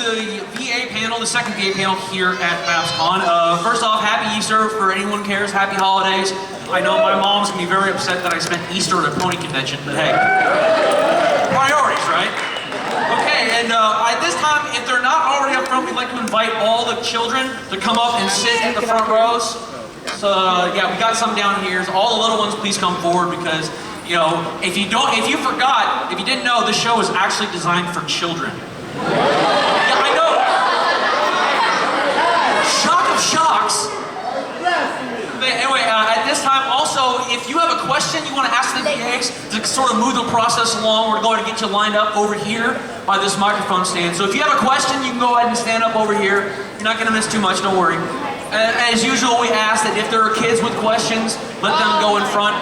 the VA panel, the second VA panel here at BABSCon. First off, happy Easter for anyone who cares. Happy holidays. I know my mom's gonna be very upset that I spent Easter at a pony convention, but hey, priorities, right? Okay, and at this time, if they're not already up front, we'd like to invite all the children to come up and sit in the front rows. So yeah, we got some down here. So all the little ones, please come forward because you know if you didn't know, this show is actually designed for children. Yeah, I know. Shock of shocks. But anyway, at this time, also, if you have a question you want to ask the VAs to sort of move the process along, we're going to get you lined up over here by this microphone stand. So if you have a question, you can go ahead and stand up over here. You're not going to miss too much, don't worry. As usual, we ask that if there are kids with questions, let them go in front.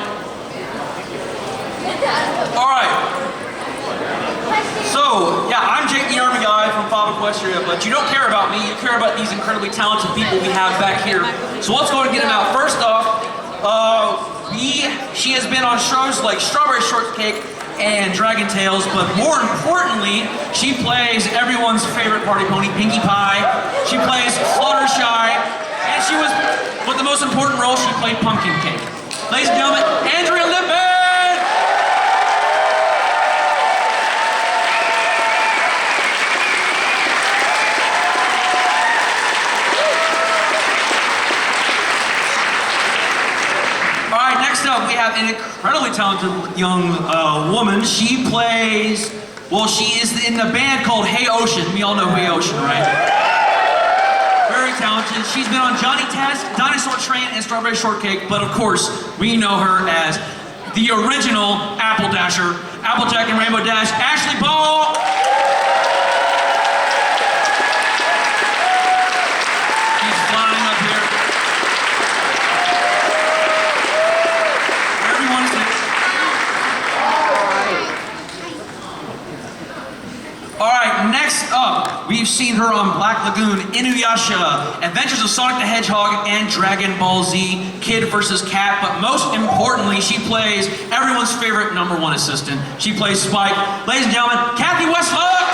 All right. So, yeah, I'm Jake the Army guy from Bob Equestria, but you don't care about me, you care about these incredibly talented people we have back here. So let's go and get them out. First off, she has been on shows like Strawberry Shortcake and Dragon Tales, but more importantly, she plays everyone's favorite party pony, Pinkie Pie. She plays Fluttershy, and but the most important role, she played Pumpkin Cake. Ladies and gentlemen, Andrea Libman! Next up, we have an incredibly talented young woman. She plays, well, she is in the band called Hey Ocean. We all know Hey Ocean, right? Very talented. She's been on Johnny Test, Dinosaur Train, and Strawberry Shortcake, but of course, we know her as the original Apple Dasher, Applejack and Rainbow Dash, Ashleigh Ball. She's flying up here. Alright, next up, we've seen her on Black Lagoon, Inuyasha, Adventures of Sonic the Hedgehog, and Dragon Ball Z, Kid vs. Cat, but most importantly, she plays everyone's favorite #1 assistant. She plays Spike. Ladies and gentlemen, Cathy Weseluck!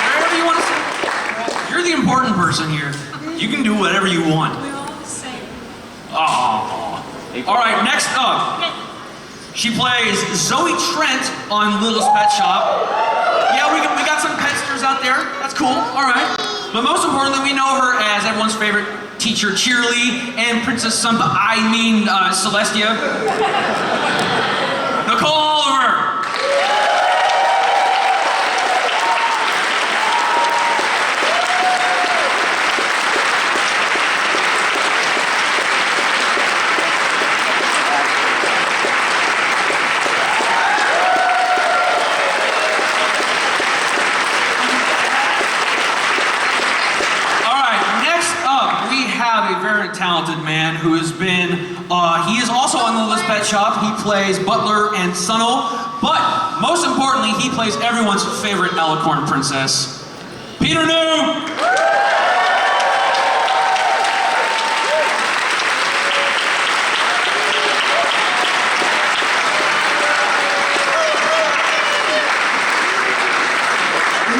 Wherever you want to sit. You're the important person here. You can do whatever you want. We're all the same. Aww. Alright, next up. She plays Zoe Trent on Littlest Pet Shop. Yeah, we got some petsters out there. That's cool. Alright. But most importantly, we know her as everyone's favorite teacher, Cheerilee, and Princess Celestia. Nicole! Talented man who has been, he is also on the Littlest Pet Shop. He plays Butler and Sunnel, but most importantly, he plays everyone's favorite Alicorn princess, Peter New!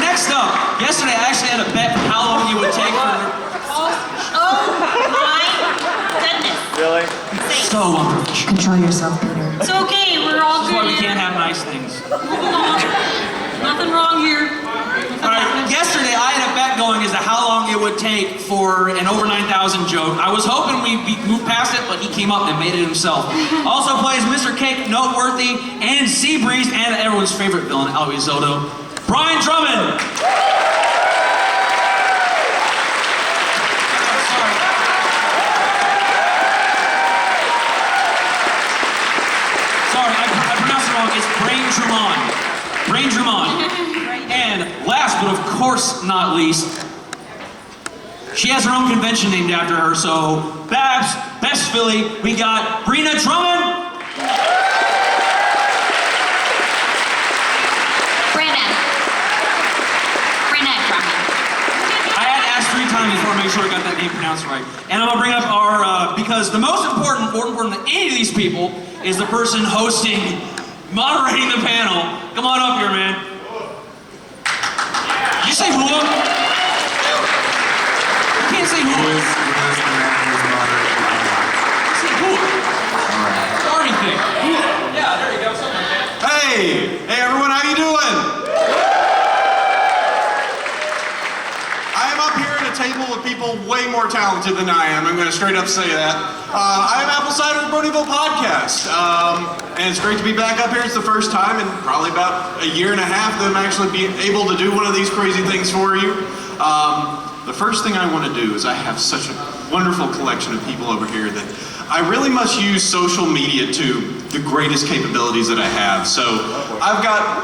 Next up, yesterday I actually had a bet how long you would take for... Really? So unprofessional. Control yourself, Peter. It's okay, we're all That's good why we here. can't have nice things. Nothing wrong here. Alright, yesterday I had a bet going as to how long it would take for an over 9,000 joke. I was hoping we'd move past it, but he came up and made it himself. Also plays Mr. Cake, Noteworthy, and Seabreeze, and everyone's favorite villain, Albie Zoto, Drummond! It's Brain Drummond. And last but of course not least, she has her own convention named after her, so Babs, Best Philly, we got Brynna Drummond. Brynna Drummond. I had to ask 3 times before I make sure I got that name pronounced right. And I'm gonna bring up our, because the most important than any of these people is the person hosting, moderating the panel. Come on up here, man. Did you say hula? You can't say hula. Say hula. Army thing. Hula. Yeah, there you go. Something like that. Hey everyone, how you doing? I am up here at a table with people way more talented than I am. I'm going to straight up say that. I am Apple Cider Bronyville Podcast, and it's great to be back up here. It's the first time in probably about a year and a half that I'm actually being able to do one of these crazy things for you. The first thing I want to do is I have such a wonderful collection of people over here that I really must use social media to the greatest capabilities that I have. So I've got,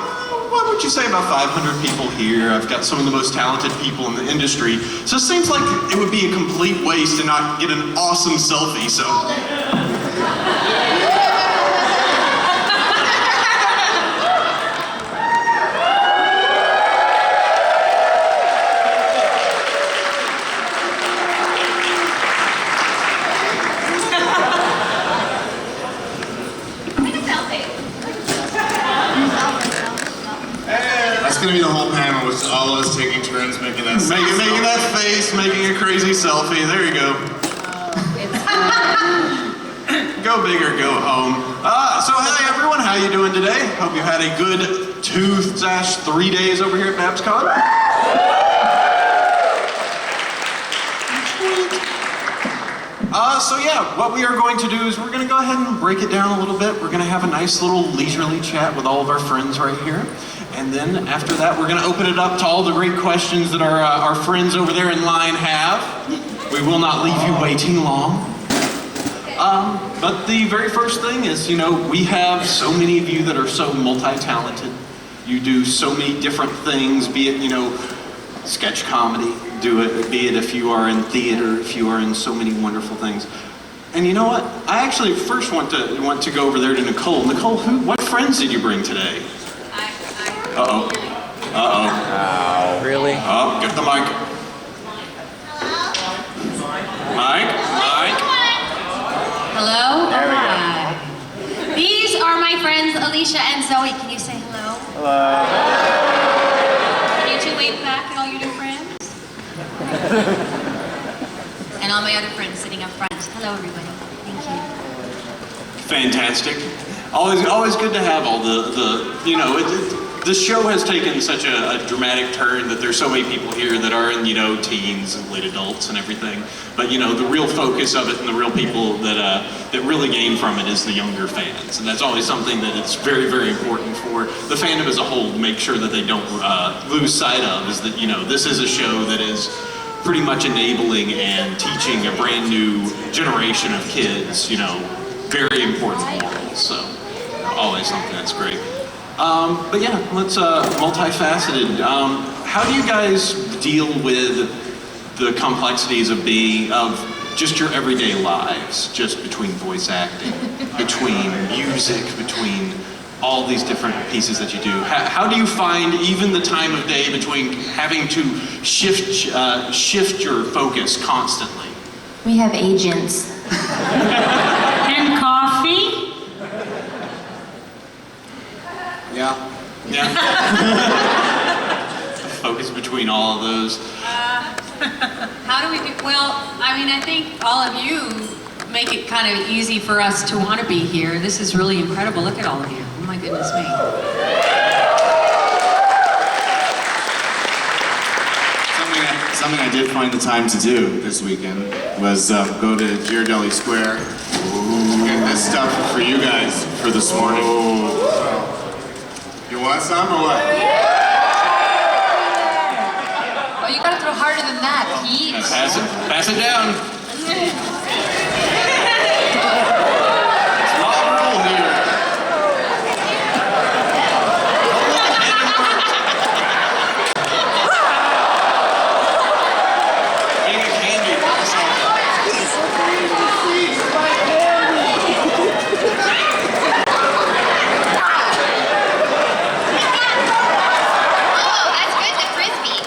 what would you say, about 500 people here. I've got some of the most talented people in the industry. So it seems like it would be a complete waste to not get an awesome selfie. So. It's gonna be the whole panel with all of us taking turns making that Making that face, making a crazy selfie. There you go. Go big or go home. So hi everyone, how you doing today? Hope you had a good 2/3 days over here at BABSCon. So yeah, what we are going to do is we're going to go ahead and break it down a little bit. We're going to have a nice little leisurely chat with all of our friends right here. And then after that, we're going to open it up to all the great questions that our friends over there in line have. We will not leave you waiting long. But the very first thing is, you know, we have so many of you that are so multi-talented. You do so many different things, be it, you know, sketch comedy, do it, be it if you are in theater, if you are in so many wonderful things. And you know what? I actually first want to go over there to Nicole. Nicole, what friends did you bring today? Uh-oh. Uh-oh. Really? Oh, get the mic. Mike? Hello? There we go. Hi. These are my friends Alicia and Zoe. Can you say hello? Hello. Can you two wave back at all your new friends? And all my other friends sitting up front. Hello, everybody. Thank you. Fantastic. Always good to have all the you know, the show has taken such a dramatic turn that there's so many people here that are in, you know, teens and late adults and everything. But, you know, the real focus of it and the real people that really gain from it is the younger fans. And that's always something that it's very, very important for the fandom as a whole to make sure that they don't lose sight of, is that, you know, this is a show that is pretty much enabling and teaching a brand new generation of kids, you know, very important morals. So, always something that's great. But yeah, let's multifaceted. How do you guys deal with the complexities of just your everyday lives, just between voice acting, between music, between all these different pieces that you do? How do you find even the time of day between having to shift your focus constantly? We have agents. And coffee? Yeah. Focus between all of those. How do we do? Well, I mean, I think all of you make it kind of easy for us to want to be here. This is really incredible. Look at all of you. Oh my goodness me. Something I did find the time to do this weekend was go to Ghirardelli Square, get this stuff for you guys for this morning. You want some or what? Oh, you gotta throw harder than that, Pete. Pass it down. It's not a rule here. Being a candy. Oh, that's good, the frisbee.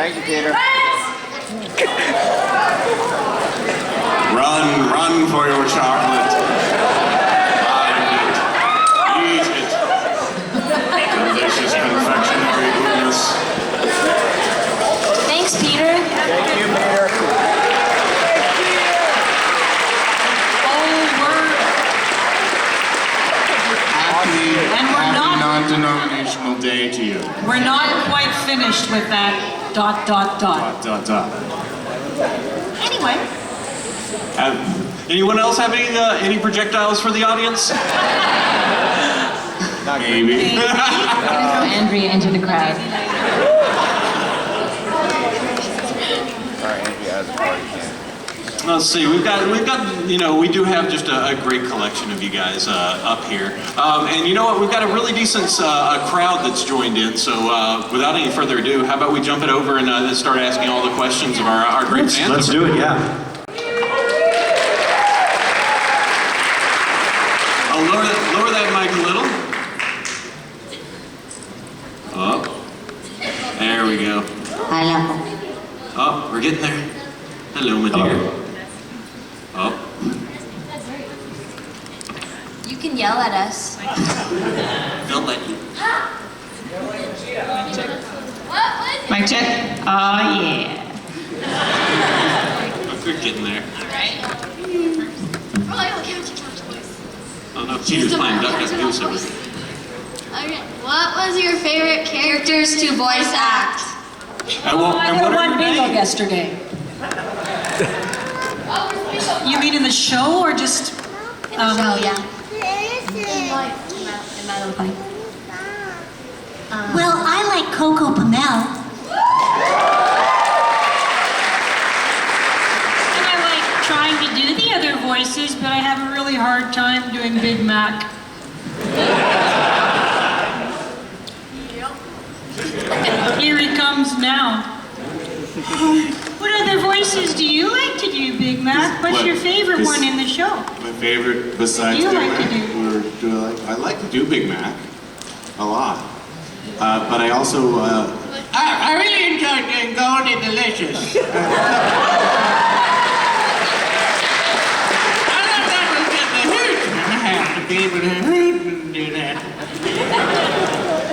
Thank you, Peter. Run for your chocolate. Eat it. Delicious confectionery goodness. Thanks, Peter. Thank you, Peter. Happy non-denominational day to you. We're not quite finished with that ... Anyway. Anyone else have any projectiles for the audience? Maybe. We're gonna throw Andrea into the crowd. Sorry, Andrea has a party can. Let's see, we've got, we do have just a great collection of you guys up here. And you know what, we've got a really decent crowd that's joined in, so without any further ado, how about we jump it over and start asking all the questions of our great fans? Let's do it, yeah. Oh, lower that mic a little. Oh, there we go. Hello. Oh, we're getting there. Hello, my dear. Oh. You can yell at us. Don't let you. Mic check. Oh, yeah. We're getting there. Oh no, Peter's playing Duck as Goose over there. Okay. What was your favorite characters to voice act? And what are your bingo names? yesterday. You mean in the show or just? Oh yeah. Well, I like Coco Pamel. And I like trying to do the other voices, but I have a really hard time doing Big Mac. Here he comes now. What other voices do you like to do, Big Mac? What's What? your favorite This- one in the show? My favorite, besides You Big like to Mac, I like to do Big Mac a lot. But I also, I really enjoyed doing Golden Delicious. I thought that was just a hoot. I have to be able to hoot and do that.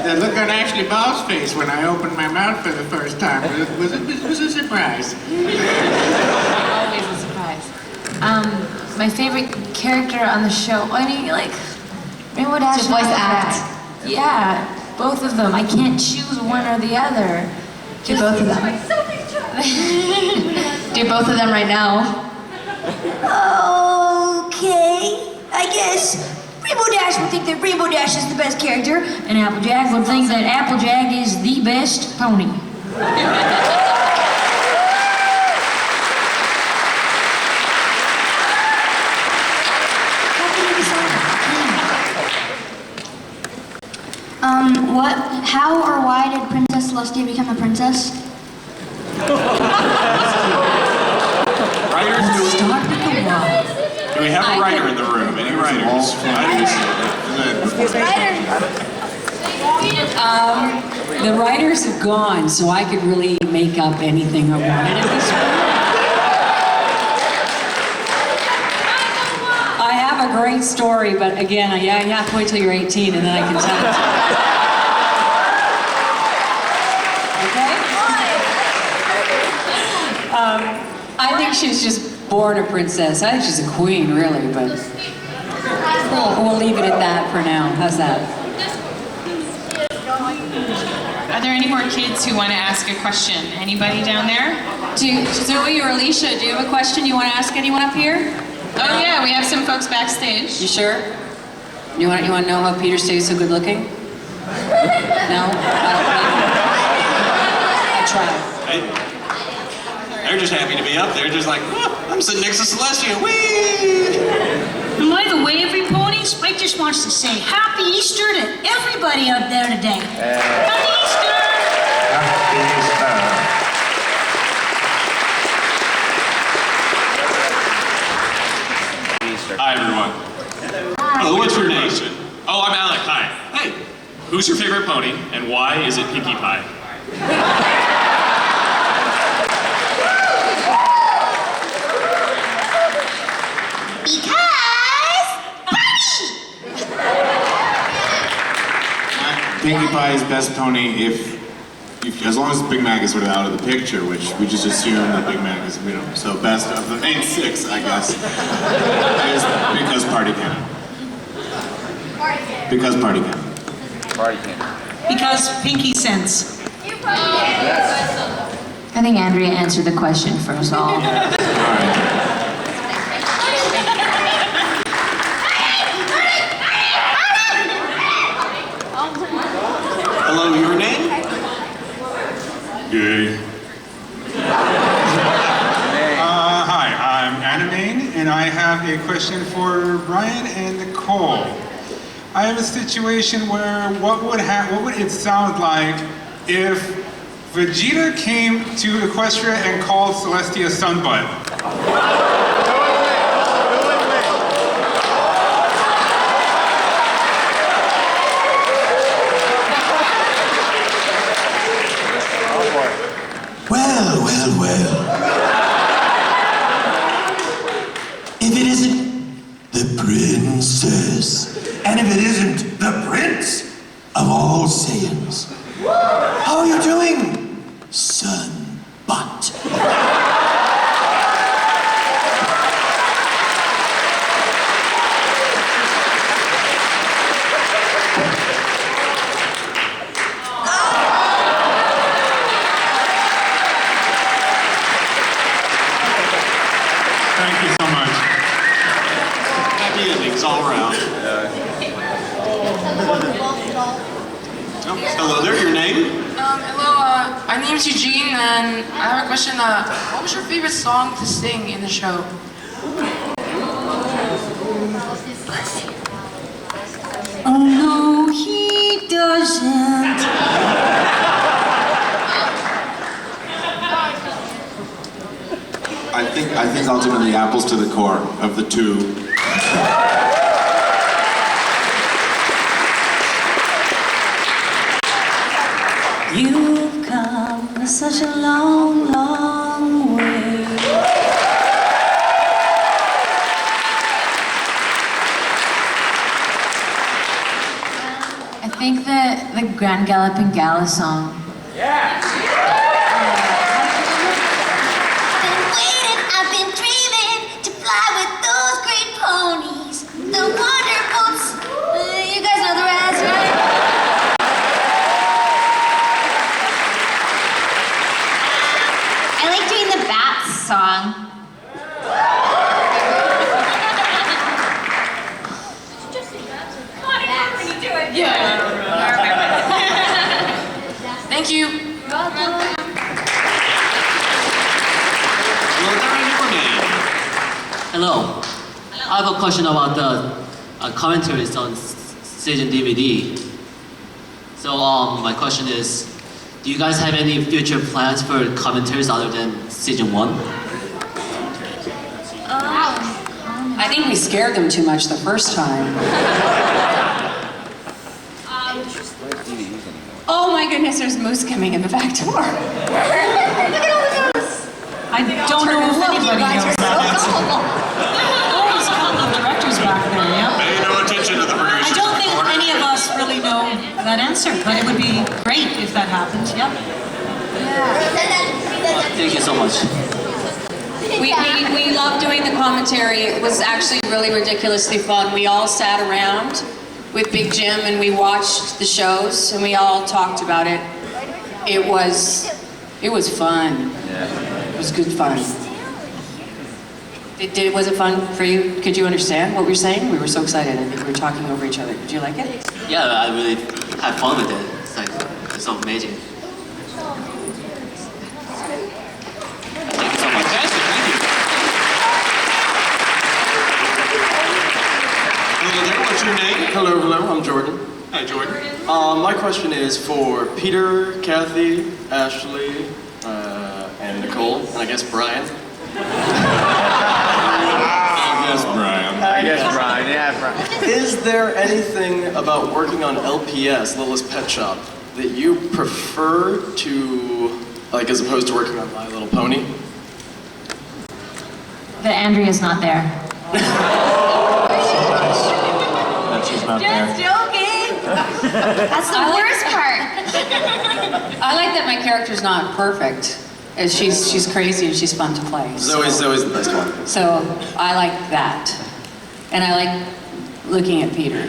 The look on Ashleigh Ball's face when I opened my mouth for the first time was a surprise. Always a surprise. My favorite character on the show. I mean, like, Rainbow Dash. To voice act. Yeah, both of them. I can't choose one or the other. Do both of them. Do both of them right now. Okay, I guess Rainbow Dash would think that Rainbow Dash is the best character, and Applejack would think that Applejack is the best pony. How or why did Princess Celestia become a princess? Writers, do we have a writer in the room? Any writers? The writers have gone, so I could really make up anything I wanted at this point. I have a great story, but again, you have to wait till you're 18 and then I can tell it. Okay? I think she's just born a princess. I think she's a queen, really, but we'll leave it at that for now. How's that? Are there any more kids who want to ask a question? Anybody down there? Zoe or Alicia, do you have a question you want to ask anyone up here? Oh yeah, we have some folks backstage. You sure? You want to know how Peter stays so good looking? No? I tried. They're just happy to be up there, just like, "Oh, I'm sitting next to Celestia, whee!" And by the way, every pony, Spike just wants to say Happy Easter to everybody up there today. Happy Easter! Happy Easter. Hi, everyone. Oh, what's your name? Oh, I'm Alec. Hi. Hey. Who's your favorite pony, and why is it Pinkie Pie? Pinkie Pie's best pony if as long as Big Mac is sort of out of the picture, which we just assume that Big Mac is, you know, so best of the main 6, I guess, is because Party Cannon. Because Party Cannon. Party cannon. Because Pinkie sense. I think Andrea answered the question for us all. All right. Hello, your name? Yay. Hi, I'm Animane, and I have a question for Brian and Nicole. I have a situation where what would it sound like if Vegeta came to Equestria and called Celestia Sunbutt? Well. If it isn't the princess, and if it isn't the prince of all Saiyans, how are you doing, son butt? Thank you so much. Happy endings all around. Hello there, your name? Hello, my name's Eugene, and I have a question. What was your favorite song to sing in the show? Oh no, he doesn't. I think ultimately apples to the core of the two. You've come such a long, long way. I think that the Grand Galloping Gala song. I've been dreaming to fly with those great ponies, the wonder boats. You guys know the rest, right? I like doing the Bats song. Thank you. Hello. I have a question about the commentaries on season DVD. So my question is, do you guys have any future plans for commentaries other than season 1? I think we scared them too much the first time. Oh my goodness, there's moose coming in the back door. Look at all the moose. I don't know if anybody knows that answer. Oh, there's a couple of directors back there, yeah. Pay no attention to the producers. I don't think any of us really know that answer, but it would be great if that happened, yep. Thank you so much. We loved doing the commentary. It was actually really ridiculously fun. We all sat around with Big Jim and we watched the shows and we all talked about it. It was fun. It was good fun. Was it fun for you? Could you understand what we were saying? We were so excited. I think we were talking over each other. Did you like it? Yeah, I really had fun with it. It's so amazing. Thank you so much. Thank you. Hello there, what's your name? Hello, I'm Jordan. Hi, Jordan. My question is for Peter, Cathy, Ashleigh, and Nicole, and I guess Brian. I guess Brian, yeah, Brian. Is there anything about working on LPS, Littlest Pet Shop, that you prefer to, like, as opposed to working on My Little Pony? That Andrea's not there. That she's not there. Just joking. That's the worst part. I like that my character's not perfect. She's crazy and she's fun to play. Zoe's the best one. So I like that. And I like looking at Peter.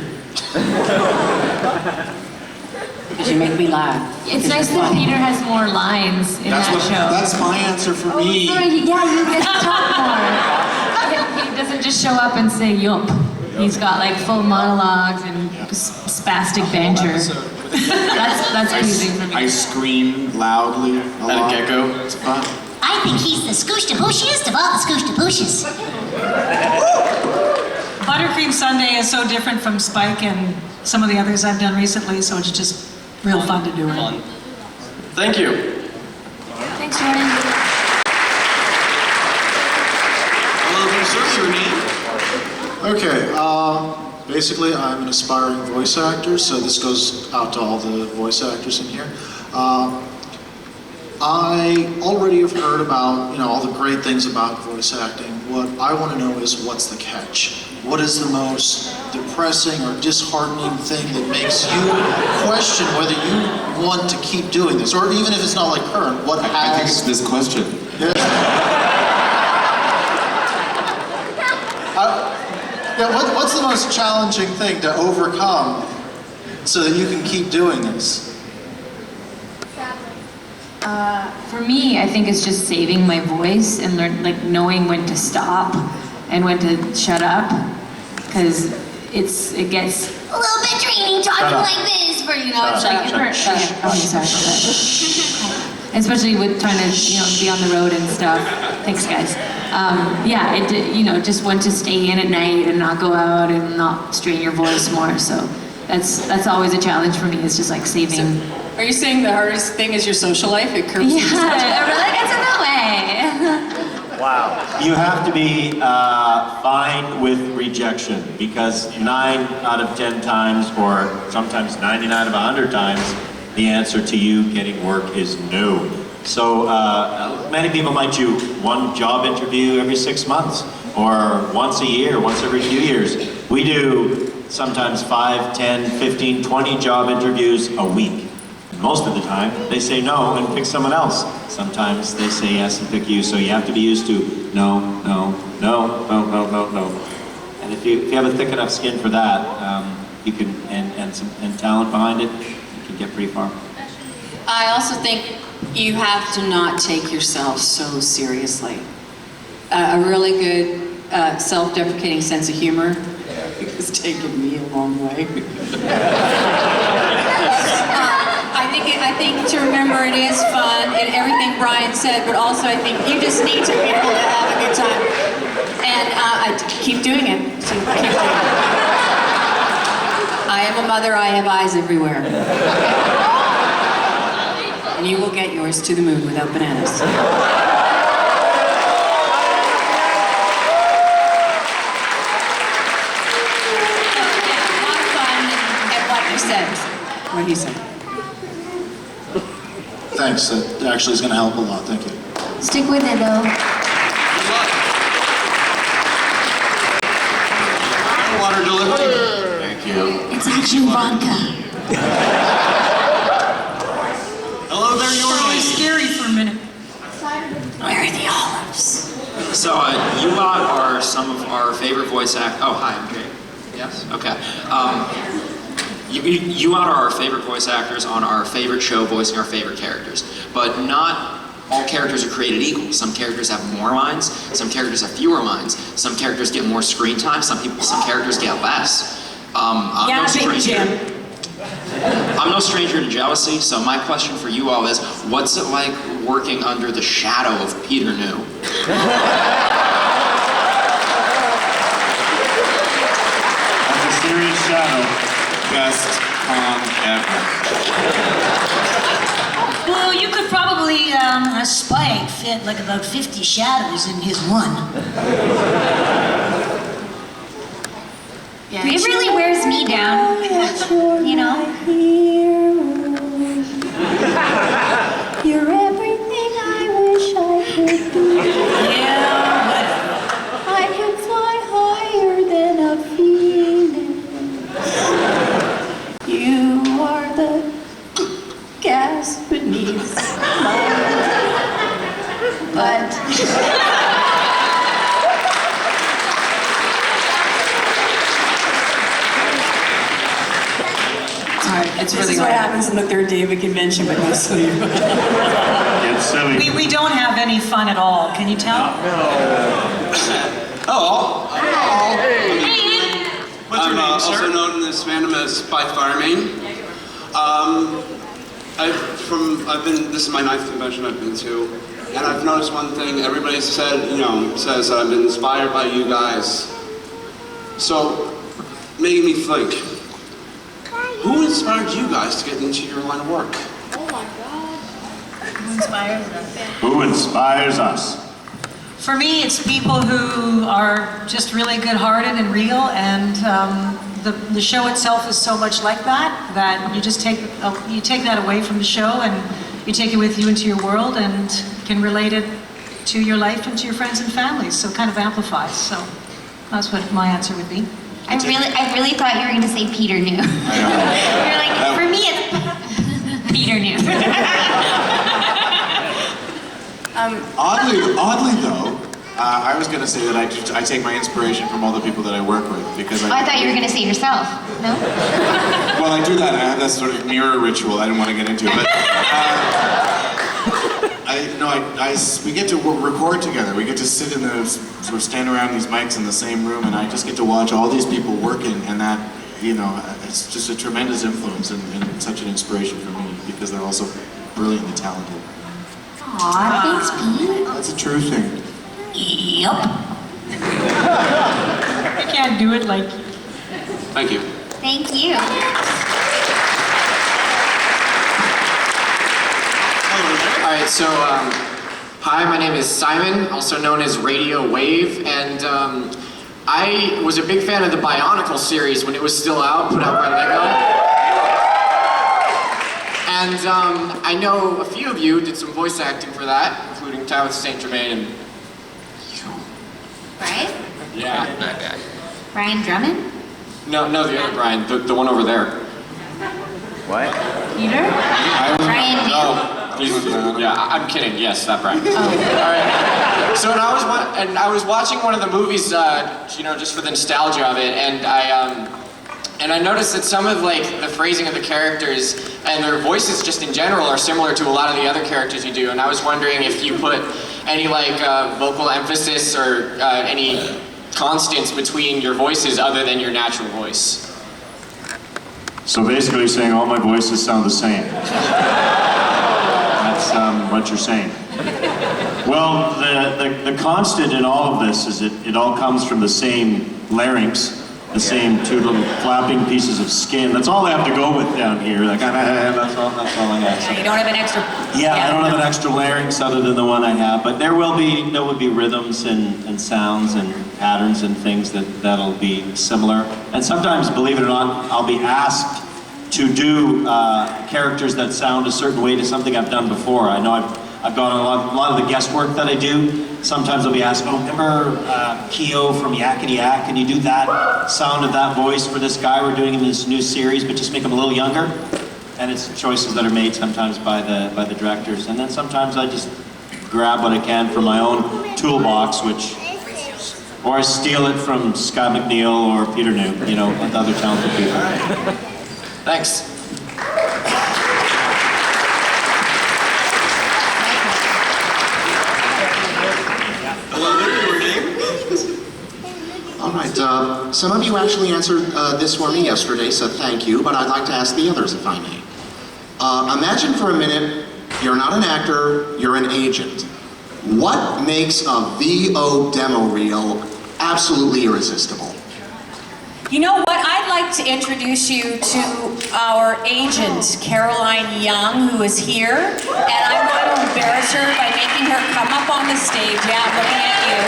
Because you make me laugh. It's nice that Peter has more lines in that show. That's my answer for me. Sorry, yeah, you get to talk more. He doesn't just show up and say yup. He's got like full monologues and spastic banter. That's pleasing for me. I scream loudly a lot. At a gecko. It's fun. I think he's the scoosh-to-booshiest of all the scoosh-to-booshes. Buttercream Sundae is so different from Spike and some of the others I've done recently, so it's just real fun to do it. Thank you. Thanks, Jordan. Hello there, sir. Your name? Okay, basically I'm an aspiring voice actor, so this goes out to all the voice actors in here. I already have heard about, all the great things about voice acting. What I want to know is what's the catch? What is the most depressing or disheartening thing that makes you question whether you want to keep doing this? Or even if it's not like current, what has... I think it's this question. What's the most challenging thing to overcome so that you can keep doing this? For me, I think it's just saving my voice and knowing when to stop and when to shut up, because it gets A little bit draining talking like this for, it's like it hurts. Sorry about that. Especially with trying to be on the road and stuff. Thanks, guys. Just when to stay in at night and not go out and not strain your voice more. So that's always a challenge for me. Is just like saving. Are you saying the hardest thing is your social life? It curbs it really gets in the way. Wow. You have to be fine with rejection, because 9 out of 10 times, or sometimes 99 of 100 times, the answer to you getting work is no. So many people might do one job interview every 6 months, or once a year, once every few years. We do sometimes 5, 10, 15, 20 job interviews a week. Most of the time, they say no and pick someone else. Sometimes they say yes and pick you, so you have to be used to no, no, no, no, no, no, no. And if you have a thick enough skin for that, you can, and talent behind it, you can get pretty far. I also think you have to not take yourself so seriously. A really good self-deprecating sense of humor has taken me a long way. I think to remember it is fun and everything Brian said, but also I think you just need to be able to have a good time. And I keep doing it. So keep doing it. I am a mother, I have eyes everywhere. And you will get yours to the moon without bananas. What he said. Thanks, that actually is going to help a lot, thank you. Stick with it though. Water delivery. Thank you. It's actually vodka. Hello there, your It's scary for a minute. Where are the olives? So you lot are some of our favorite voice actors. Oh, hi, I'm Jay. Yes? Okay. You lot are our favorite voice actors on our favorite show voicing our favorite characters. But not all characters are created equal. Some characters have more lines, some characters have fewer lines, some characters get more screen time, some characters get less. I'm no stranger to jealousy, so my question for you all is, what's it like working under the shadow of Peter New? Under serious shadow. Best con ever. Well, you could probably, a Spike fit like about 50 shadows in his one. Yeah, it really wears me down. You're everything I wish I could be. I can fly higher than a phoenix. You but... It's really what happens in the third day of a convention with no sleep. It's silly. We don't have any fun at all, can you tell? Hello. What's your name, sir? Also known in this fandom as By Farming. This is my 9th convention I've been to, and I've noticed one thing. Everybody says I've been inspired by you guys. So, making me think, who inspired you guys to get into your line of work? Oh my God. Who inspires us? Who inspires us? For me, it's people who are just really good-hearted and real, and the show itself is so much like that you just take that away from the show and you take it with you into your world and can relate it to your life and to your friends and families. So it kind of amplifies. So that's what my answer would be. I really thought you were going to say Peter knew. You're like, for me, it's Peter knew. Oddly though, I was going to say that I take my inspiration from all the people that I work with because I thought you were going to say yourself. No? Well, I do that. I have that sort of mirror ritual. I didn't want to get into it, but we get to record together. We get to sit in the sort of stand around these mics in the same room, and I just get to watch all these people working, and that it's just a tremendous influence and such an inspiration for me because they're also brilliantly talented. Aw, thanks, Pete. That's a true thing. Yep. I can't do it like you. Thank you. Thank you. Alright, so, hi, my name is Simon, also known as Radio Wave, and I was a big fan of the Bionicle series when it was still out, put out by Lego. And I know a few of you did some voice acting for that, including Tabitha St. Germain and... Brian? Yeah, that guy. Brian Drummond? No, the other Brian, the one over there. What? Peter? Brian No. Yeah, I'm kidding. Yes, that Brian. Oh. All right. So, I was watching one of the movies, just for the nostalgia of it, and I noticed that some of the phrasing of the characters and their voices, just in general, are similar to a lot of the other characters you do. And I was wondering if you put any vocal emphasis or any constants between your voices other than your natural voice. So basically saying all my voices sound the same. That's what you're saying. Well, the constant in all of this is it all comes from the same larynx, the same two little flapping pieces of skin. That's all I have to go with down here. That's all I have. So you don't have an extra... Yeah, I don't have an extra larynx other than the one I have, but there will be rhythms and sounds and patterns and things that'll be similar. And sometimes, believe it or not, I'll be asked to do characters that sound a certain way to something I've done before. I know I've gone on a lot of the guest work that I do. Sometimes I'll be asked, remember Keo from Yakety Yak? Can you do that sound of that voice for this guy we're doing in this new series, but just make him a little younger? And it's choices that are made sometimes by the directors. And then sometimes I just grab what I can from my own toolbox, or I steal it from Scott McNeil or Peter New, with other talented people. Thanks. All right, some of you actually answered this for me yesterday, so thank you, but I'd like to ask the others if I may. Imagine for a minute, you're not an actor, you're an agent. What makes a VO demo reel absolutely irresistible? You know what? I'd like to introduce you to our agent, Caroline Young, who is here. And I'm going to embarrass her by making her come up on the stage. Yeah, I'm looking at you.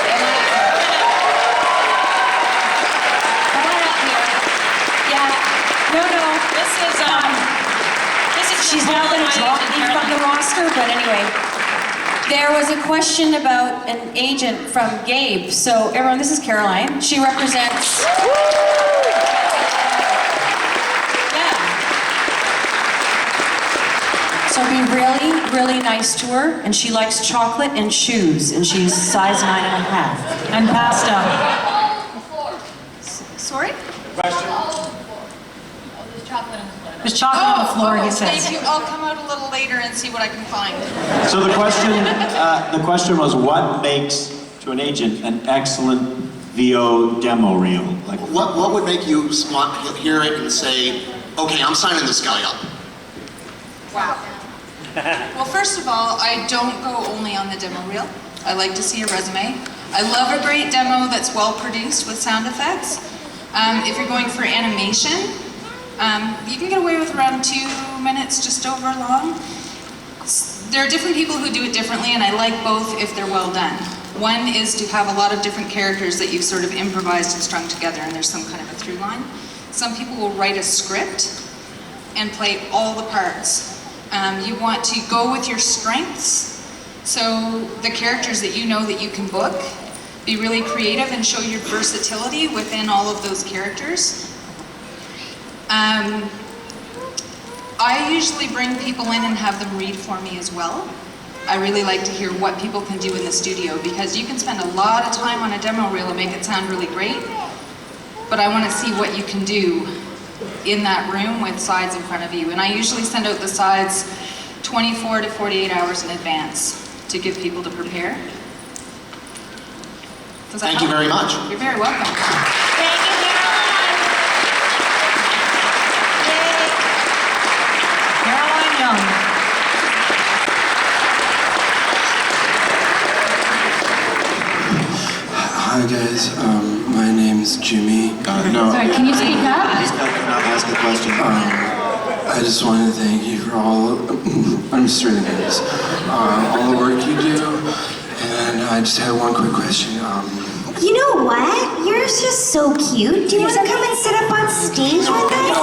Come on up here. Yeah. No. This is she's not going to drop me from the roster, but anyway. There was a question about an agent from Gabe. So everyone, this is Caroline. She represents... So be really, really nice to her, and she likes chocolate and shoes, and she's size 9.5. And pasta. Sorry? There's chocolate on the floor, he says. Thank you. I'll come out a little later and see what I can find. So the question was, what makes, to an agent, an excellent VO demo reel? Like, What would make you hear it and say, okay, I'm signing this guy up? Wow. Well, first of all, I don't go only on the demo reel. I like to see a resume. I love a great demo that's well produced with sound effects. If you're going for animation, you can get away with around 2 minutes, just over long. There are different people who do it differently, and I like both if they're well done. One is to have a lot of different characters that you've sort of improvised and strung together, and there's some kind of a through line. Some people will write a script and play all the parts. You want to go with your strengths, so the characters that you know that you can book, be really creative and show your versatility within all of those characters. I usually bring people in and have them read for me as well. I really like to hear what people can do in the studio, because you can spend a lot of time on a demo reel and make it sound really great, but I want to see what you can do in that room with sides in front of you. And I usually send out the sides 24 to 48 hours in advance to give people to prepare. Does that Thank you help? very much. You're very welcome. Caroline Young. Hi guys, my name's Jimmy. No. Sorry, can you speak up? He's not ask a question. I just want to thank you for all, I'm just really nervous, all the work you do, and I just had one quick question. You know what? You're just so cute. Do you want to come and sit up on stage with us?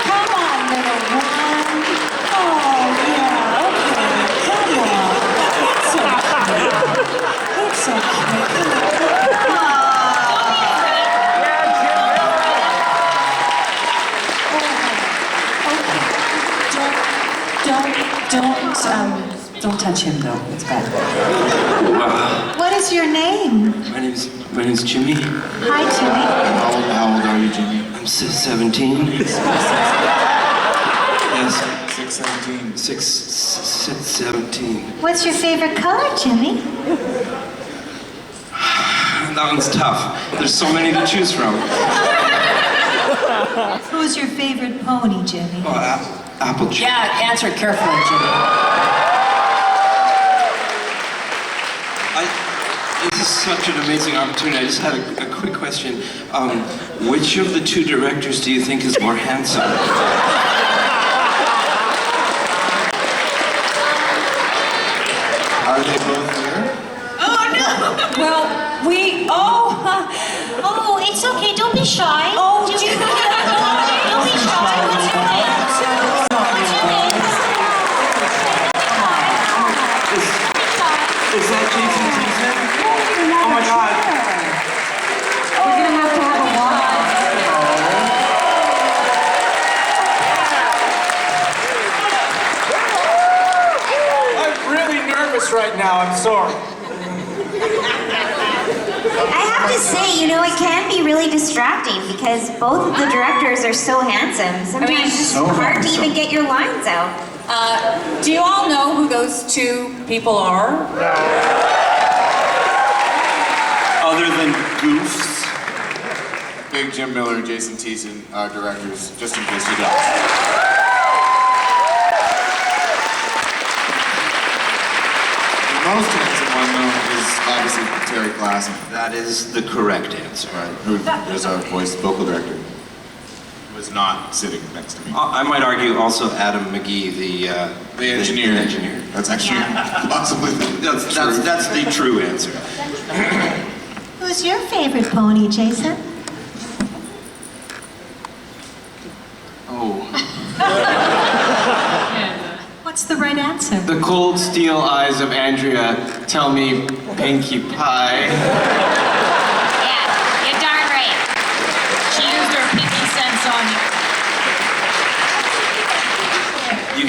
Come on, little one. Oh, yeah, okay. Come on. It's okay. It's okay. Don't touch him though, it's bad. What is your name? My name's Jimmy. Hi, Jimmy. How old are you, Jimmy? I'm 17. Yes. 6'17". 6'17". What's your favorite color, Jimmy? That one's tough. There's so many to choose from. Who's your favorite pony, Jimmy? Applejack. Yeah, answer it carefully, Jimmy. This is such an amazing opportunity. I just had a quick question. Which of the two directors do you think is more handsome? Are they both here? Oh, no! Well, Oh, it's okay. Don't be shy. Oh, don't be shy. What's your name? Is that Jason Teason? Oh my God. We're gonna have to have a walk. I'm really nervous right now, I'm sorry. I have to say, you know, it can be really distracting because both of the directors are so handsome. Sometimes it's hard to even get your lines out. Do you all know who those two people are? Other than goofs, Big Jim Miller and Jason Teason are directors, just in case you don't. The most handsome one, though, is obviously Terry Klassen. That is the correct answer. Right, who is our vocal director. Who is not sitting next to me. I might argue also Adam McGee, the engineer. That's actually possibly that's the true answer. Who's your favorite pony, Jason? Oh. What's the right answer? The cold steel eyes of Andrea tell me Pinkie Pie. Yeah, you're darn right. She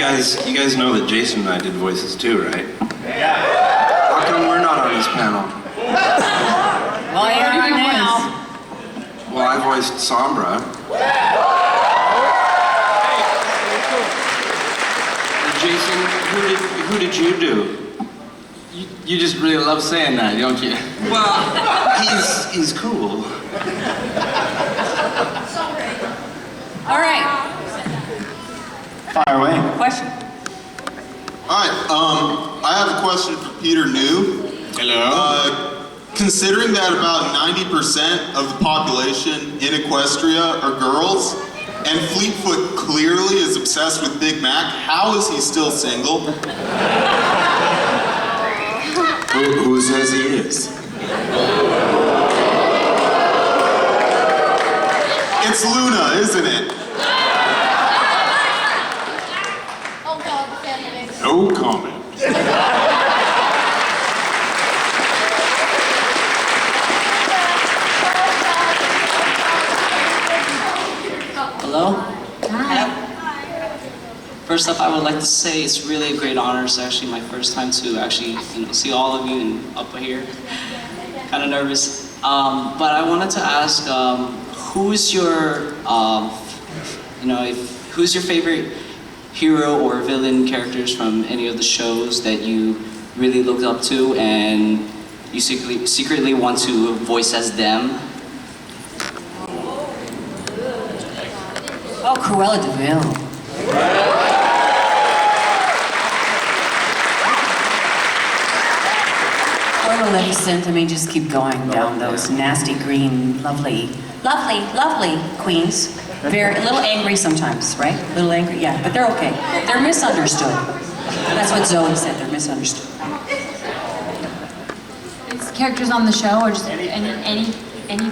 guys know that Jason and I did voices too, right? Yeah. How come we're not on this panel? Well, you are now. Well, I voiced Sombra. Jason, who did you do? You just really love saying that, don't you? Well, he's cool. All right. Fire away. Question. All right, I have a question for Peter New. Hello. Considering that about 90% of the population in Equestria are girls, and Fleetfoot clearly is obsessed with Big Mac, how is he still single? Who says he is? It's Luna, isn't it? No comment. Hello? Hi. First up, I would like to say it's really a great honor. It's actually my first time to actually see all of you and up here. Kind of nervous. But I wanted to ask, who's your, who's your favorite hero or villain characters from any of the shows that you really looked up to and you secretly want to voice as them? Oh, Cruella de Vil. Or Maleficent. I mean, just keep going down those nasty green, lovely queens. Very, a little angry sometimes, right? A little angry, yeah, but they're okay. They're misunderstood. That's what Zoe said, they're misunderstood. It's characters on the show or just any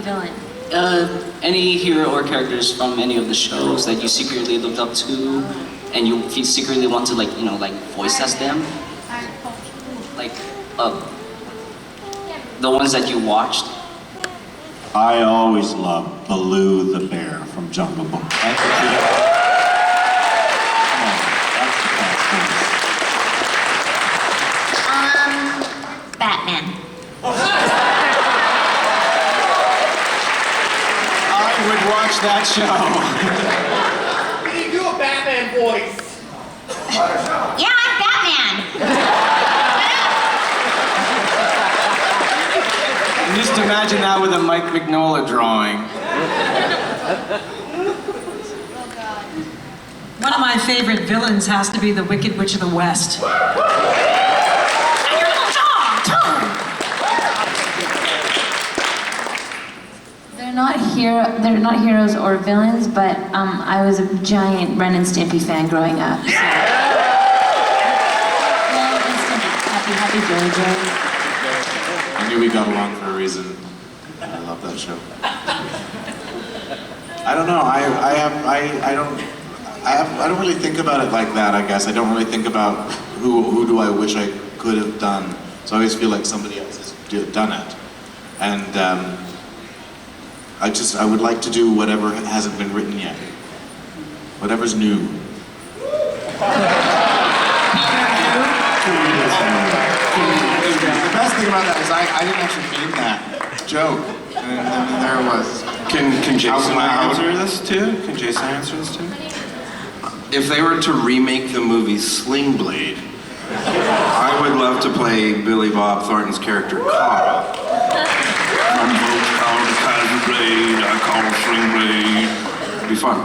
villain? Any hero or characters from any of the shows that you secretly looked up to and you secretly want to voice as them? Like, the ones that you watched? I always loved Baloo the bear from Jungle Book. Batman. I would watch that show. Can you do a Batman voice? Yeah, I'm Batman. Just imagine that with a Mike Mignola drawing. One of my favorite villains has to be the Wicked Witch of the West. They're not heroes or villains, but I was a giant Ren and Stimpy fan growing up. So. Ren and Stimpy, Happy Jojo. I knew we got along for a reason. I love that show. I don't know. I don't really think about it like that. I guess I don't really think about who do I wish I could have done. So I always feel like somebody else has done it, and I would like to do whatever hasn't been written yet. Whatever's new. The best thing about that is I didn't actually mean that joke. And there it was. Can Jason answer this too? Can Jason answer this too? If they were to remake the movie Sling Blade, I would love to play Billy Bob Thornton's character Carl. Some folks call it a Kaiser Blade, I call it Sling Blade. It'd be fun.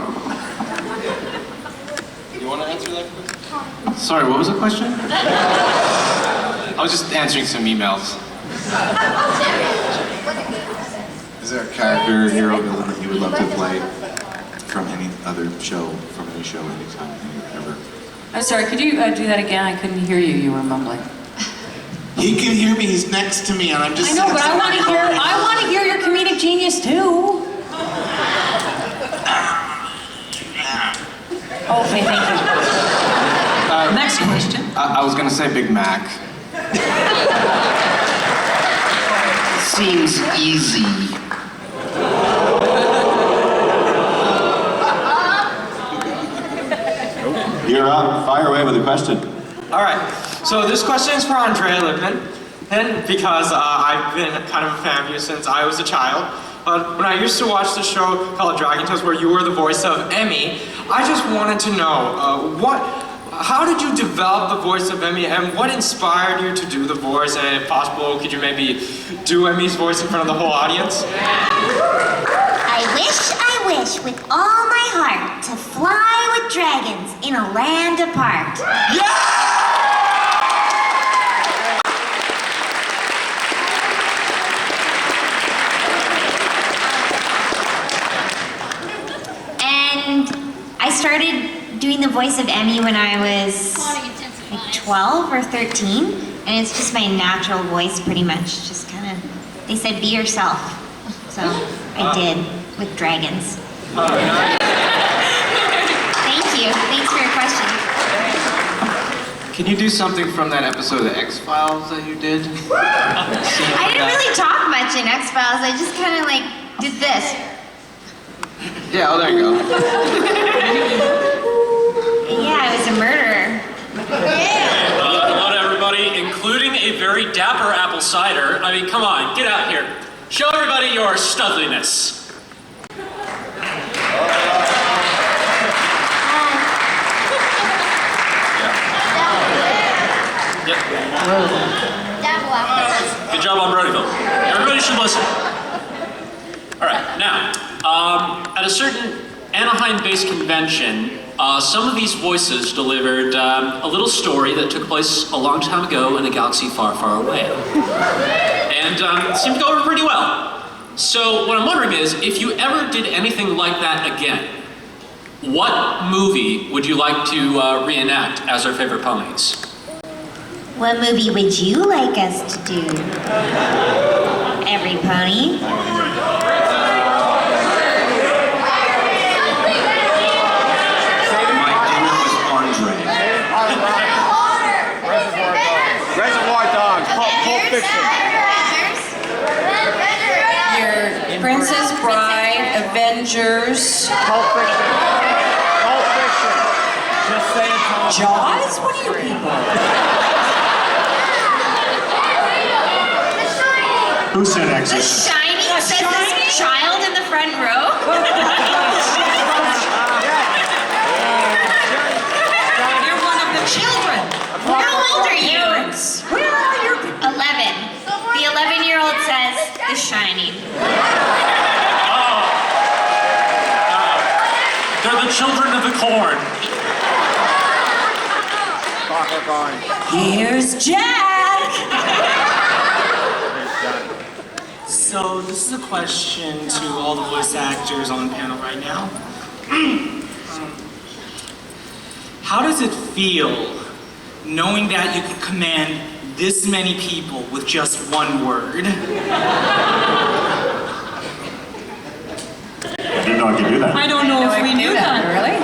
You want to answer that question? Sorry, what was the question? I was just answering some emails. Is there a character, hero, villain that you would love to play from any other show, from any show, anytime, ever? I'm sorry, could you do that again? I couldn't hear you, you were mumbling. He can hear me, he's next to me, and I'm just I know, but I want to hear your comedic genius too. Okay, thank you. Next question. I was gonna say Big Mac. Seems easy. You're up. Fire away with a question. All right. So this question is for Andrea Libman, and because I've been kind of a fan of you since I was a child. But when I used to watch the show called Dragon Tales, where you were the voice of Emmy, I just wanted to know how did you develop the voice of Emmy, and what inspired you to do the voice? And if possible, could you maybe do Emmy's voice in front of the whole audience? I wish with all my heart to fly with dragons in a land apart. And I started doing the voice of Emmy when I was like 12 or 13, and it's just my natural voice pretty much. Just kind of, they said be yourself, so I did with dragons. Thank you, thanks for your question. Can you do something from that episode of X-Files that you did? I didn't really talk much in X-Files, I just kind of like did this. Yeah, oh, there you go. Yeah, I was a murderer. Hello to everybody, including a very dapper apple cider. I mean, come on, get out here. Show everybody your studliness. Good job on Brodyville. Everybody should listen. All right, now, at a certain Anaheim-based convention, some of these voices delivered a little story that took place a long time ago in a galaxy far, far away. And it seemed to go over pretty well. So what I'm wondering is, if you ever did anything like that again, what movie would you like to reenact as our favorite ponies? What movie would you like us to do? Every pony? Reservoir Dogs, Pulp Fiction. Your Princess Bride, Avengers. Pulp Fiction. Pulp Fiction. Just say it. Jaws? What are you people? Who said The Exorcist? Shining? Says this child in the front row? You're one of the children. How old are you? Where are your 11. The 11-year-old says The Shining. They're the children of the corn. Here's Jack! So this is a question to all the voice actors on the panel right now. How does it feel knowing that you can command this many people with just one word? I didn't know I could do that. I don't know if we knew that. Really?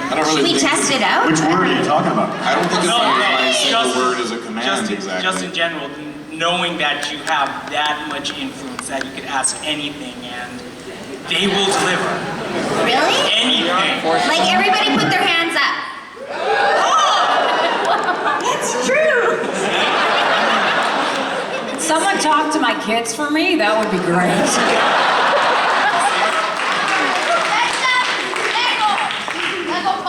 I don't really Should we think test it out? Which word are you talking about? I don't think it's a single word as a command exactly. Just in general, knowing that you have that much influence that you could ask anything and they will deliver. Really? Anything. Like everybody put their hands up. That's true. Someone talk to my kids for me? That would be great.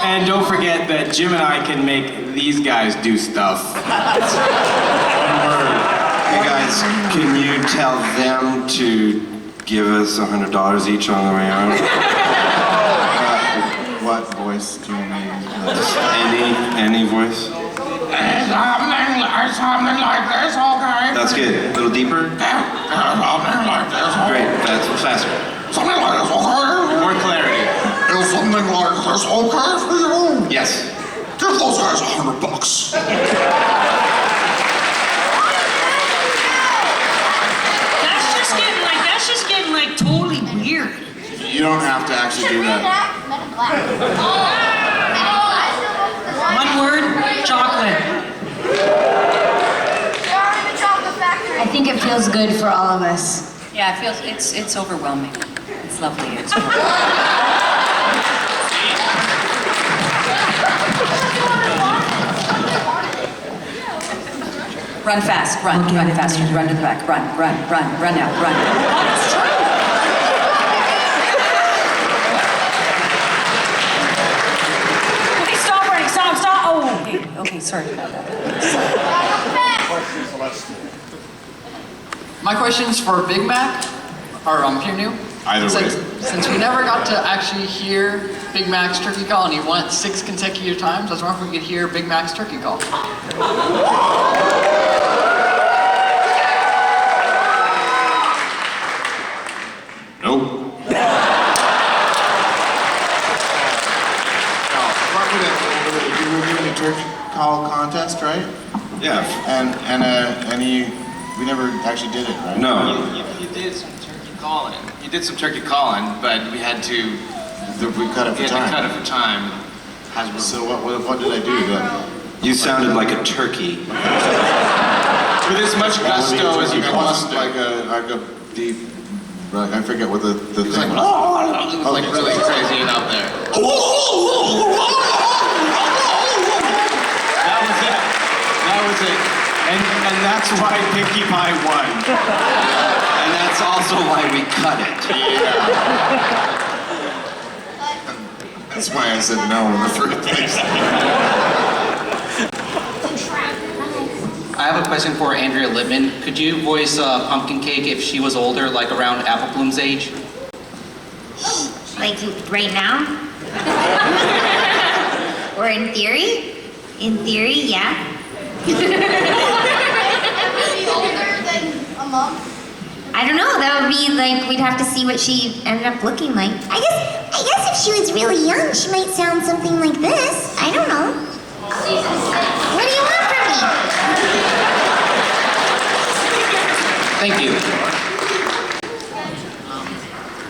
And don't forget that Jim and I can make these guys do stuff. Hey guys, can you tell them to give us $100 each on the way out? What voice do you want me to use? Just any voice? Something like this, okay? That's good. A little deeper? Something like this. Great, that's faster. Something like this, okay? More clarity. Is something like this okay for you? Yes. Give those guys $100. That's just getting like totally weird. You don't have to actually do that. One word, chocolate. I think it feels good for all of us. Yeah, it feels, it's overwhelming. It's lovely. It's Run fast, run faster, run to the back, run now, run. It's true. Okay, stop running, stop. Oh, okay, sorry about that. My question's for Big Mac, or Peter New. Either way. Since we never got to actually hear Big Mac's turkey call, and he won it 6 consecutive times, I was wondering if we could hear Big Mac's turkey call. Nope. You were doing a turkey call contest, right? Yeah. And we never actually did it, right? No. You did some turkey calling. You did some turkey calling, but we had to. We cut it for time. We had to cut it for time. So what did I do? You sounded like a turkey. With as much gusto as you could muster. Like a deep. Right, I forget what the thing was. It was like really crazy and out there. That was it. And that's why Pinkie Pie won. And that's also why we cut it. Yeah. That's why I said no in the first place. I have a question for Andrea Libman. Could you voice Pumpkin Cake if she was older, like around Apple Bloom's age? Like right now? Or in theory? In theory, yeah. Older than a month? I don't know. That would be like, we'd have to see what she ended up looking like. I guess if she was really young, she might sound something like this. I don't know. What do you want from me? Thank you.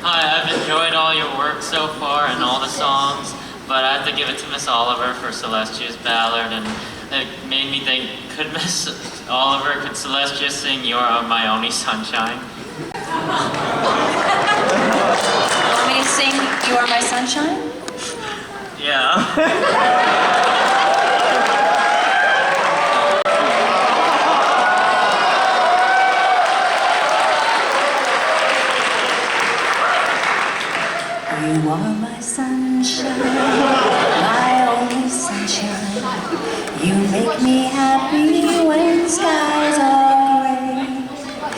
Hi, I've enjoyed all your work so far and all the songs, but I have to give it to Miss Oliver for Celestia's ballad, and it made me think, could Miss Oliver, could Celestia sing You're My Only Sunshine? You want me to sing You Are My Sunshine? Yeah. You are my sunshine, my only sunshine. You make me happy when skies are gray.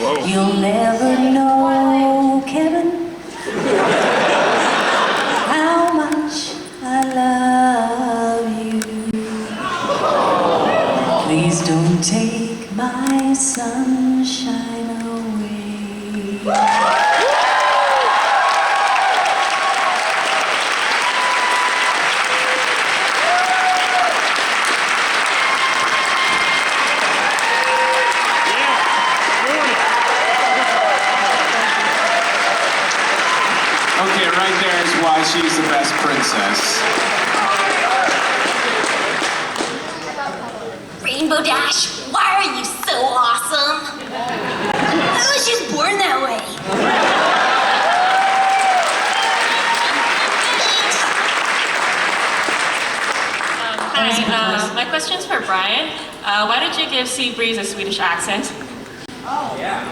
Whoa. You'll never know, Kevin, how much I love you. Please don't take my sunshine away. Okay, right there is why she's the best princess. Rainbow Dash, why are you so awesome? I was just born that way. Hi, my question's for Brian. Why did you give Seabreeze a Swedish accent? Oh, yeah.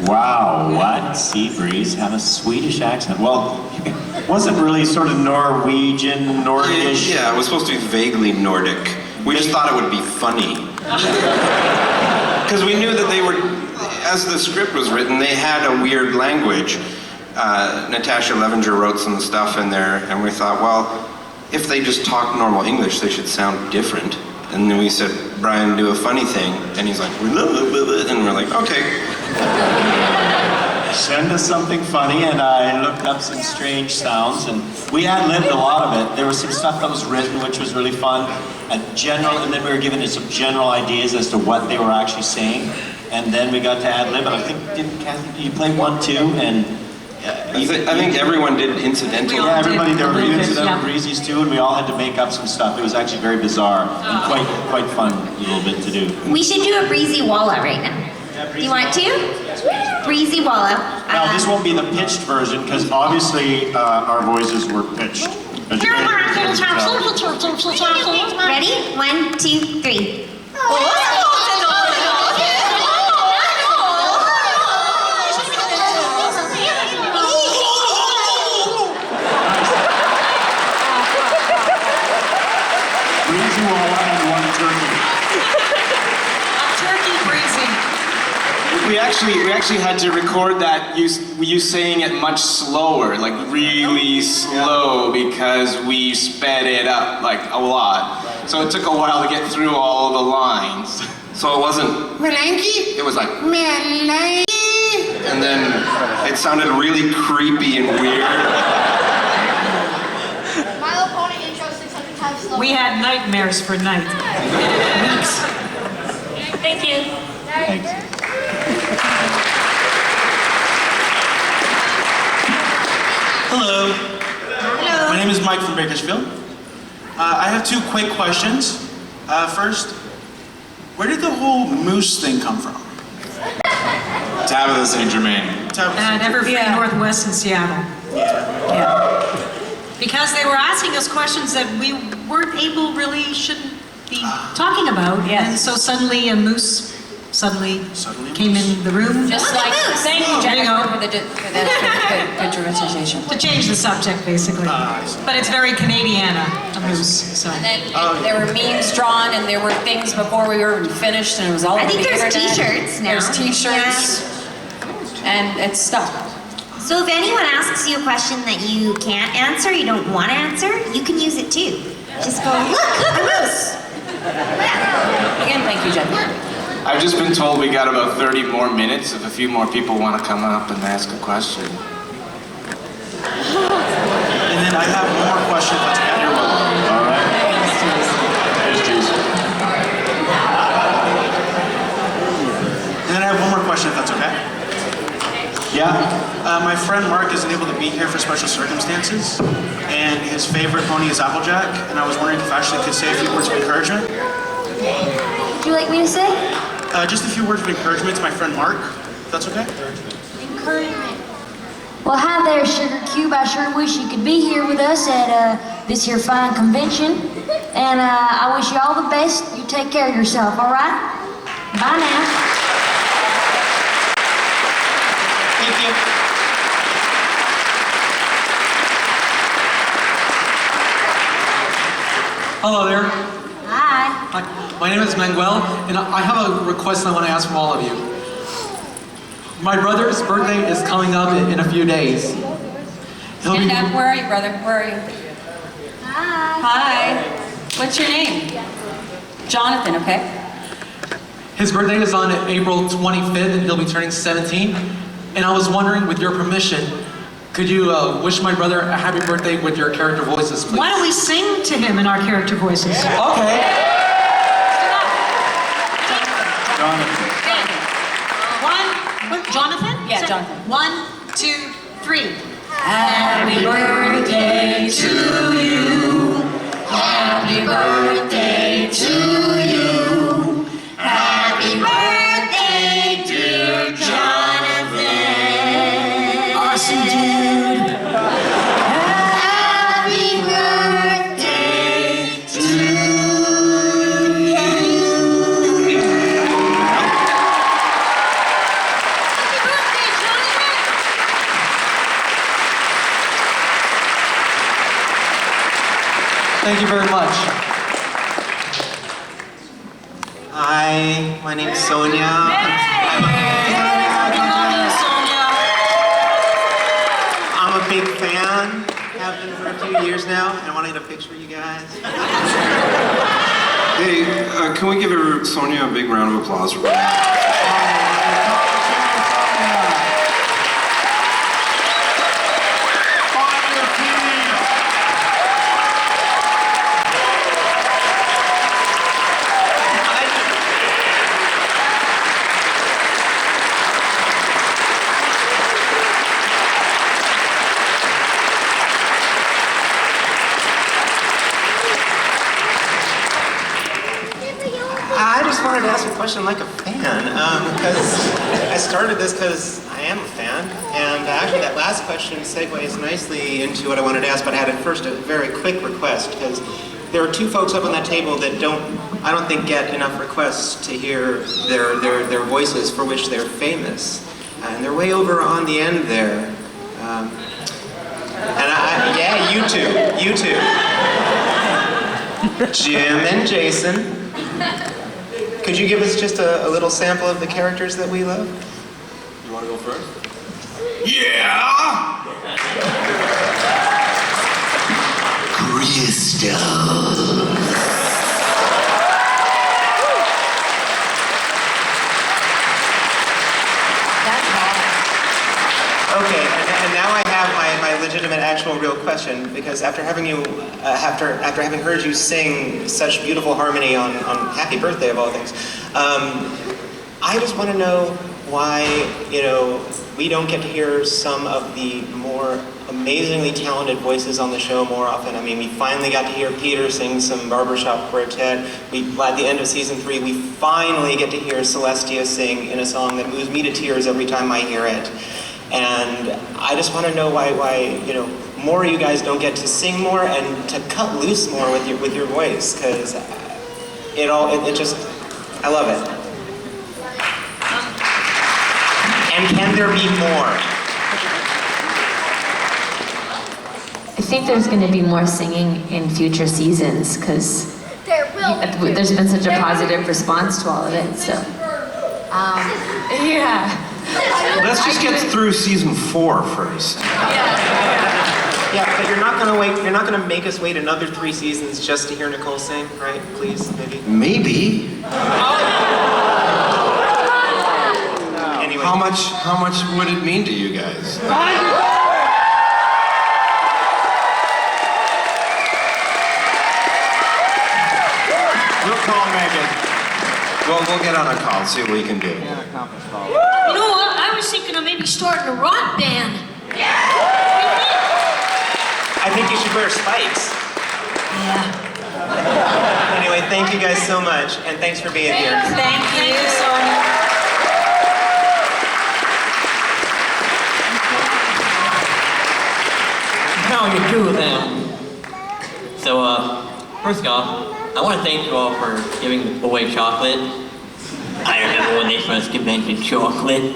Wow, what? Seabreeze have a Swedish accent? Well, it wasn't really sort of Norwegian, Nordish. Yeah, it was supposed to be vaguely Nordic. We just thought it would be funny. Because we knew that they were, as the script was written, they had a weird language. Natasha Levenger wrote some stuff in there, and we thought, well, if they just talk normal English, they should sound different. And then we said, Brian, do a funny thing. And he's like, and we're like, okay. Send us something funny, and I looked up some strange sounds, and we ad-libbed a lot of it. There was some stuff that was written, which was really fun, and then we were given some general ideas as to what they were actually saying, and then we got to ad-lib, and I think, didn't Cathy, you play one too, and... I think everyone did incidental. Yeah, everybody, there were incidental breezies too, and we all had to make up some stuff. It was actually very bizarre, and quite fun a little bit to do. We should do a breezy walla right now. Do you want to? Breezy walla. Now, this won't be the pitched version, because obviously our voices were pitched. Ready? 1, 2, 3. you all up in one turkey. Turkey breezing. We actually had to record that you saying it much slower, like really slow, because we sped it up like a lot. So it took a while to get through all the lines. So it wasn't Melanky, it was like Melanky. And then it sounded really creepy and weird. My Little Pony intro 600 times slower. We had nightmares for night. Weeks. Thank you. Thanks. Hello. My name is Mike from Bakersfield. I have two quick questions. First, where did the whole moose thing come from? Tabitha St. Germain. At Evergreen Northwest in Seattle. Yeah. Because they were asking us questions that we shouldn't be talking about. Yes. And so suddenly a moose came in the room. Just like, thank you, There you Jennifer, go. for the dramatization. To change the subject, basically. But it's very Canadiana, a moose. So. And then there were memes drawn, and there were things before we were finished, and it was all I over think the there's internet. t-shirts now. There's t-shirts, and it's stuff. So if anyone asks you a question that you can't answer, you don't want to answer, you can use it too. Just go, look, a moose. Again, thank you, Jen. I've just been told we got about 30 more minutes if a few more people want to come up and ask a question. And then I have one more question if that's okay. All right. Here's Jason. And then I have one more question if that's okay. Yeah? My friend Mark isn't able to be here for special circumstances, and his favorite pony is Applejack, and I was wondering if Ashleigh could say a few words of encouragement. Would you like me to say? Just a few words of encouragement to my friend Mark, if that's okay. Encouragement. Well, hi there, Sugar Cube. I sure wish you could be here with us at this here fine convention. And I wish you all the best. You take care of yourself, all right? Bye now. Thank you. Hello there. Hi. Hi. My name is Manuel, and I have a request I want to ask from all of you. My brother's birthday is coming up in a few days. Stand up. Where are you, brother? Where are you? Hi. Hi. What's your name? Jonathan, okay? His birthday is on April 25th, and he'll be turning 17. And I was wondering, with your permission, could you wish my brother a happy birthday with your character voices, please? Why don't we sing to him in our character voices? Okay. Jonathan? Yeah, Jonathan. 1, 2, 3. Happy birthday to you. Happy birthday to you. Happy birthday, dear Jonathan. Awesome dude. Happy birthday to you. Thank you very much. Hi, my name's Sonia. I'm a big fan. Have been for a few years now, and I want to get a picture of you guys. Hey, can we give Sonia a big round of applause for that? I just wanted to ask a question like a fan, because I started this because I am a fan, and actually that last question segues nicely into what I wanted to ask, but I had at first a very quick request, because there are two folks up on that table that I don't think get enough requests to hear their voices for which they're famous, and they're way over on the end there. Yeah, you two. Jim and Jason. Could you give us just a little sample of the characters that we love? You want to go first? Yeah! Crystal. Okay, and now I have my legitimate, actual, real question, because after having you, after having heard you sing such beautiful harmony on Happy Birthday of all things, I just want to know why, we don't get to hear some of the more amazingly talented voices on the show more often. I mean, we finally got to hear Peter sing some barbershop quartet. At the end of season 3, we finally get to hear Celestia sing in a song that moves me to tears every time I hear it. And I just want to know why more of you guys don't get to sing more and to cut loose more with your voice, because it just, I love it. And can there be more? I think there's going to be more singing in future seasons, because there's been such a positive response to all of it. So, yeah. Let's just get through season 4 first. Yeah, but you're not gonna wait. You're not gonna make us wait another 3 seasons just to hear Nicole sing, right? Please, maybe. Maybe. Anyway. How much would it mean to you guys? We'll call Megan. Well, we'll get on a call, see what we can do. You know what? I was thinking of maybe starting a rock band. I think you should wear spikes. Yeah. Anyway, thank you guys so much, and thanks for being here. Thank you, Sonia. How you do them? So, first off, I want to thank you all for giving away chocolate. I remember when they first invented chocolate.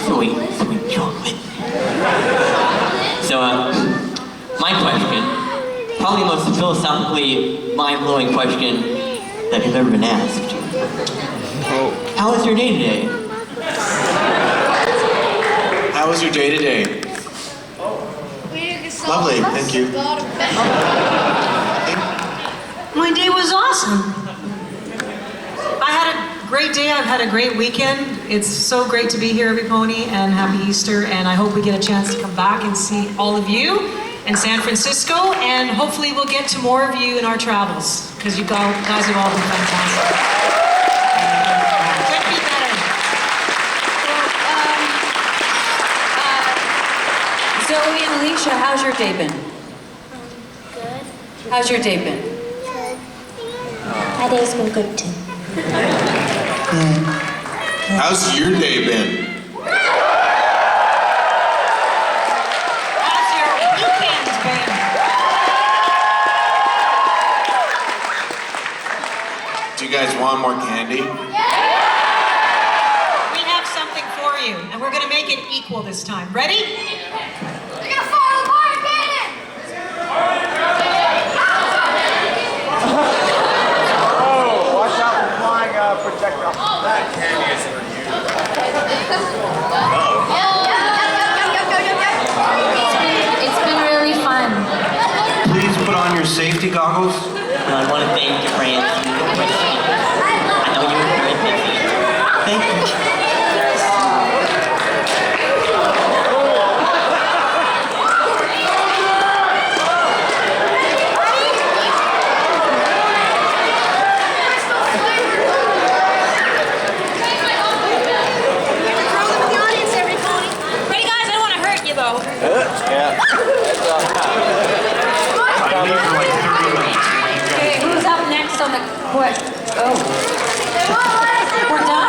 Sweet, sweet chocolate. So, my question, probably the most philosophically mind-blowing question that has ever been asked. How was your day today? How was your day today? Lovely, thank you. My day was awesome. I had a great day. I've had a great weekend. It's so great to be here, every pony, and happy Easter. And I hope we get a chance to come back and see all of you in San Francisco. And hopefully we'll get to more of you in our travels, because you guys have all been fantastic. Couldn't be better. Zoe and Alicia, how's your day been? Good. How's your day been? My day's been good too. How's your day been? How's your weekend been? Do you guys want more candy? We have something for you, and we're going to make it equal this time. Ready? You're gonna fall apart, man! Oh, watch out for flying projectile. That candy is for you. It's been really fun. Please put on your safety goggles. And I want to thank you, Francie. I know you were very busy. Thank you. Ready, guys? I don't want to hurt you, though. Okay, who's up next on the court? Oh. We're done?